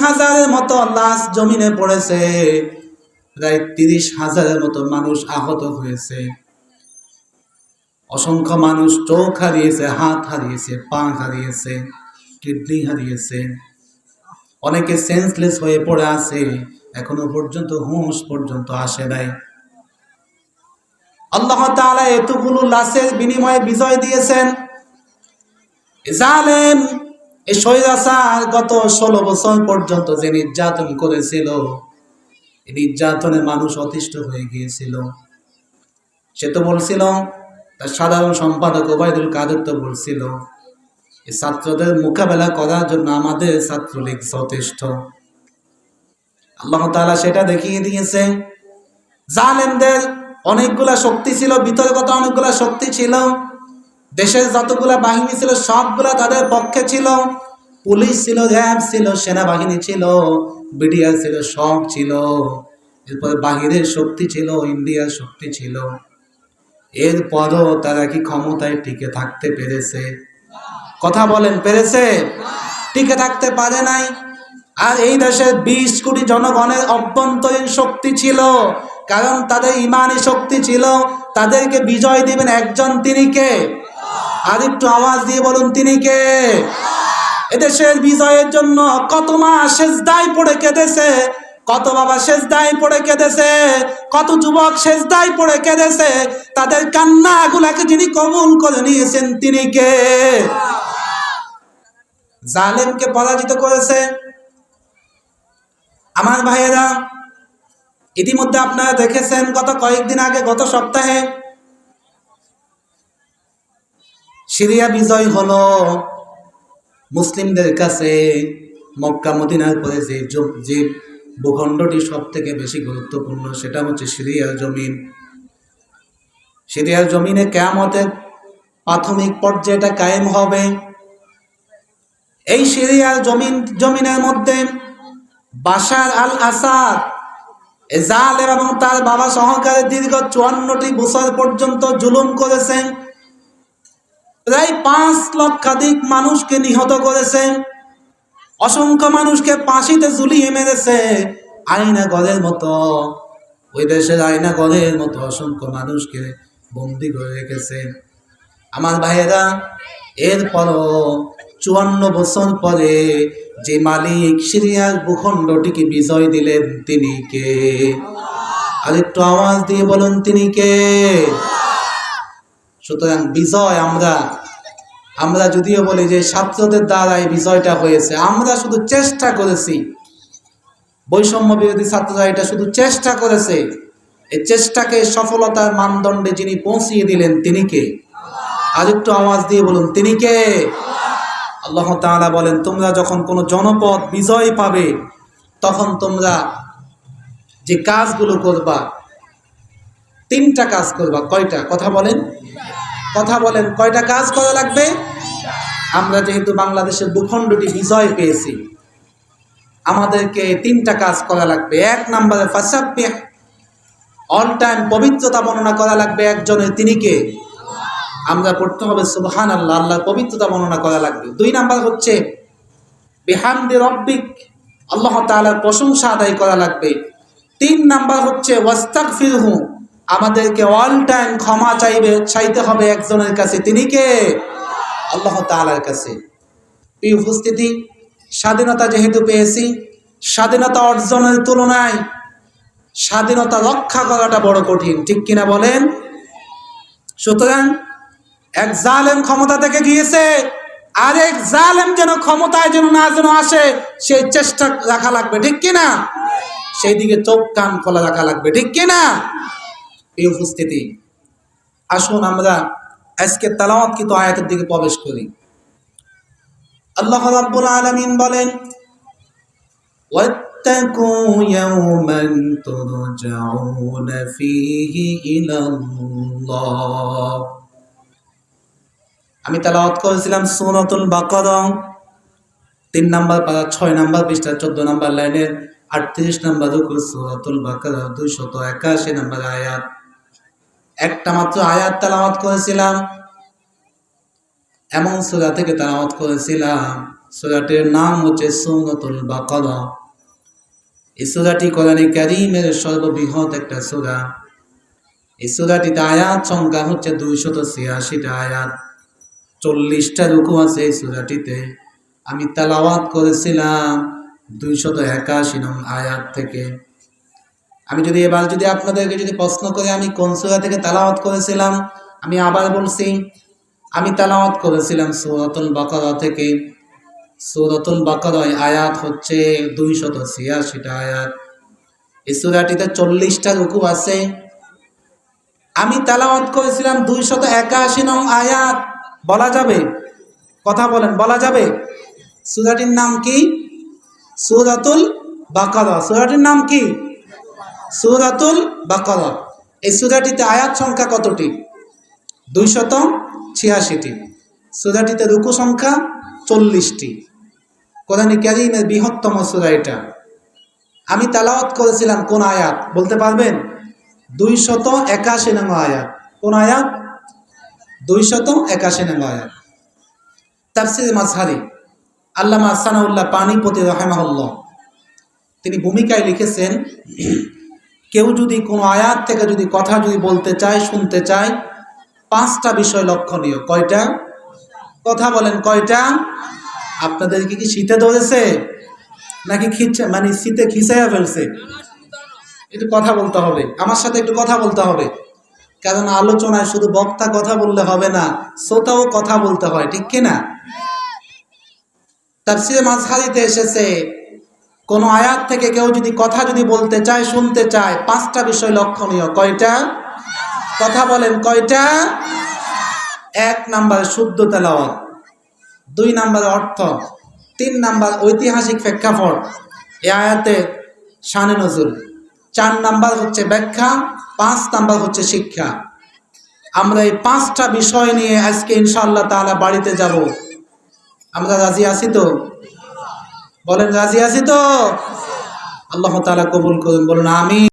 30,000-এর মতো লাশ জমিনে পড়েছে, প্রায় 30,000-এর মতো মানুষ আহত হয়েছে, অসংখ্য মানুষ চোখ হারিয়েছে, হাত হারিয়েছে, পা হারিয়েছে, কিডনি হারিয়েছে, অনেকে সেন্সলেস হয়ে পড়ে আছে, এখনো পর্যন্ত হুঁশ পর্যন্ত আসে নাই। আল্লাহ তাআলা এতগুলো লাশের বিনিময়ে বিজয় দিয়েছেন। জালেম এই স্বৈরাচার গত 16 বছর পর্যন্ত যে নির্যাতন করেছিল, এই নির্যাতনে মানুষ অতিষ্ঠ হয়ে গিয়েছিল। সে তো বলছিল, তার সাধারণ সম্পাদক ওবায়দুল কাদের তো বলছিল, এই ছাত্রদের মোকাবেলা করার জন্য আমাদের ছাত্রলীগ যথেষ্ট। আল্লাহ তাআলা সেটা দেখিয়ে দিয়েছে। জালেমদের অনেকগুলা শক্তি ছিল, বিতর্কতা অনেকগুলা শক্তি ছিল, দেশের যতগুলা বাহিনী ছিল সবগুলা তাদের পক্ষে ছিল। পুলিশ ছিল, র্যাব ছিল, সেনাবাহিনী ছিল, বিডিআর ছিল, সব ছিল। এরপরে বাহিরের শক্তি ছিল, ইন্ডিয়ার শক্তি ছিল। এরপরও তারা কি ক্ষমতায় টিকে থাকতে পেরেছে? কথা বলেন, পেরেছে? টিকে থাকতে পারে নাই। আর এই দেশের 20 কোটি জনগণের অভ্যন্তরীণ শক্তি ছিল, কারণ তাদের ইমানি শক্তি ছিল। তাদেরকে বিজয় দিবেন একজন, তিনি কে? আর একটু আওয়াজ দিয়ে বলুন, তিনি কে? এদেশের বিজয়ের জন্য কত মা সেজদায় পড়ে কেঁদেছে, কত বাবা সেজদায় পড়ে কেঁদেছে, কত যুবক সেজদায় পড়ে কেঁদেছে। তাদের কান্নাগুলাকে যিনি কবুল করে নিয়েছেন, তিনি কে? জালেমকে পরাজিত করেছে। আমার ভাইয়েরা, ইতিমধ্যে আপনারা দেখেছেন গত কয়েকদিন আগে, গত সপ্তাহে সিরিয়া বিজয় হলো। মুসলিমদের কাছে মক্কা মদিনার পরে যে ভূখণ্ডটি সব থেকে বেশি গুরুত্বপূর্ণ, সেটা হচ্ছে সিরিয়ার জমিন। সিরিয়ার জমিনে কিয়ামতের প্রাথমিক পর্যায়টা কায়েম হবে। এই সিরিয়ার জমিনের মধ্যে বাশার আল আসাদ জালেম এবং তার বাবা সহকারে দীর্ঘ 54টি বছর পর্যন্ত জুলুম করেছেন। প্রায় 5 লক্ষাধিক মানুষকে নিহত করেছেন, অসংখ্য মানুষকে ফাঁসিতে ঝুলিয়ে মেরেছে। আয়না ঘরের মতো, ওই দেশের আয়না ঘরের মতো অসংখ্য মানুষকে বন্দী করে রেখেছে। আমার ভাইয়েরা, এরপরও 54 বছর পরে যে মালিক সিরিয়ার ভূখণ্ডটিকে বিজয় দিলেন, তিনি কে? আর একটু আওয়াজ দিয়ে বলুন, তিনি কে? সুতরাং বিজয় আমরা যদিও বলি যে ছাত্রদের দ্বারা এই বিজয়টা হয়েছে, আমরা শুধু চেষ্টা করেছি। বৈষম্য বিরোধী ছাত্ররা এটা শুধু চেষ্টা করেছে। এই চেষ্টাকে সফলতার মানদণ্ডে যিনি পৌঁছিয়ে দিলেন, তিনি কে? আর একটু আওয়াজ দিয়ে বলুন, তিনি কে? আল্লাহ তাআলা বলেন, তোমরা যখন কোনো জনপদ বিজয় পাবে, তখন তোমরা যে কাজগুলো করবা, 3টা কাজ করবা। কয়টা? কথা বলেন, কথা বলেন, কয়টা কাজ করা লাগবে? আমরা যেহেতু বাংলাদেশের ভূখণ্ডটি বিজয় পেয়েছি, আমাদেরকে 3টা কাজ করা লাগবে। 1 নম্বরে ফাসাব্বিহ, অল টাইম পবিত্রতা বর্ণনা করা লাগবে একজনের, তিনি কে? আমরা পড়তে হবে সুবহানাল্লাহ, আল্লাহর পবিত্রতা বর্ণনা করা লাগবে। 2 নাম্বার হচ্ছে বিহামদি রব্বিক, আল্লাহ তাআলার প্রশংসা আদায় করা লাগবে। 3 নাম্বার হচ্ছে ওয়াস্তাগফিরহু, আমাদেরকে অল টাইম ক্ষমা চাইতে হবে একজনের কাছে, তিনি কে? আল্লাহ তাআলার কাছে। প্রিয় উপস্থিতি, স্বাধীনতা যেহেতু পেয়েছি, স্বাধীনতা অর্জনের তুলনায় স্বাধীনতা রক্ষা করাটা বড় কঠিন, ঠিক কিনা বলেন? সুতরাং এক জালেম ক্ষমতা থেকে গিয়েছে, আরেক জালেম যেন ক্ষমতায় না আসে, সেই চেষ্টা রাখা লাগবে, ঠিক কিনা? সেই দিকে চোখ কান খোলা রাখা লাগবে, ঠিক কিনা? এই উপস্থিতি, আসুন আমরা আজকে তেলাওয়াতকৃত আয়াতের দিকে প্রবেশ করি। আল্লাহ রাব্বুল আলামিন বলেন, ওয়াত্তাকু ইয়াওমান তুরজাউনা ফীহি ইলাল্লাহ। আমি তেলাওয়াত করেছিলাম সূরাতুল বাকারা 3 নম্বর পারা 6 নম্বর পৃষ্ঠা 14 নম্বর লাইনের 38 নম্বর রুকু, সূরাতুল বাকারা 281 নম্বর আয়াত। একটা মাত্র আয়াত তেলাওয়াত করেছিলাম। এমন সূরা থেকে তেলাওয়াত করেছিলাম সূরাটির নাম হচ্ছে সূরাতুল বাকারা। এই সূরাটি কোরআনে কারীমের সর্ববৃহৎ একটা সূরা। এই সূরাটিতে আয়াত সংখ্যা হচ্ছে 286টা আয়াত, 40টা রুকু আছে এই সূরাটিতে। আমি তেলাওয়াত করেছিলাম 281 নং আয়াত থেকে। আমি যদি এবার আপনাদেরকে প্রশ্ন করে আমি কোন সূরা থেকে তেলাওয়াত করেছিলাম, আমি আবার বলছি, আমি তেলাওয়াত করেছিলাম সূরাতুল বাকারা থেকে। সূরাতুল বাকারায় আয়াত হচ্ছে 286টা আয়াত। এই সূরাটিতে 40টা রুকু আছে। আমি তেলাওয়াত করেছিলাম 281 নং আয়াত। বলা যাবে? কথা বলেন, বলা যাবে? সূরাটির নাম কি? সূরাতুল বাকারা। সূরাটির নাম কি? সূরাতুল বাকারা। এই সূরাটিতে আয়াত সংখ্যা কতটি? 286টি। সূরাটিতে রুকু সংখ্যা 40টি। কোরআনে কারীমের বৃহত্তম সূরা এটা। আমি তেলাওয়াত করেছিলাম কোন আয়াত বলতে পারবেন? 281 নং আয়াত। কোন আয়াত? 281 নং আয়াত। তাফসীর মাযহারি আল্লামা সানাউল্লাহ পানিপতি রাহিমাহুল্লাহ তিনি ভূমিকায় লিখেছেন, কেউ যদি কোনো আয়াত থেকে কথা বলতে চায়, শুনতে চায়, 5টা বিষয় লক্ষণীয়। কয়টা? কথা বলেন, কয়টা? আপনাদেরকে কি শীতে ধরেছে নাকি শীতে খিচাইয়া ফেলছে? একটু কথা বলতে হবে, আমার সাথে একটু কথা বলতে হবে, কারণ আলোচনায় শুধু বক্তা কথা বললে হবে না, শ্রোতাও কথা বলতে হয়, ঠিক কিনা? তাফসীরে মাযহারিতে এসেছে, কোন আয়াত থেকে কেউ কথা বলতে চায়, শুনতে চায়, 5টা বিষয় লক্ষণীয়। কয়টা? কথা বলেন, কয়টা? 1 নাম্বার শুদ্ধ তেলাওয়াত, 2 নাম্বার অর্থ, 3 নাম্বার ঐতিহাসিক প্রেক্ষাপট, এই আয়াতে শানে নজুল, 4 নাম্বার হচ্ছে ব্যাখ্যা, 5 নাম্বার হচ্ছে শিক্ষা। আমরা এই 5টা বিষয় নিয়ে আজকে ইনশাআল্লাহ তাআলা বাড়িতে যাব। আমরা রাজি আছি তো? বলেন, রাজি আছি তো? আল্লাহ তাআলা কবুল করুন, বলুন আমিন।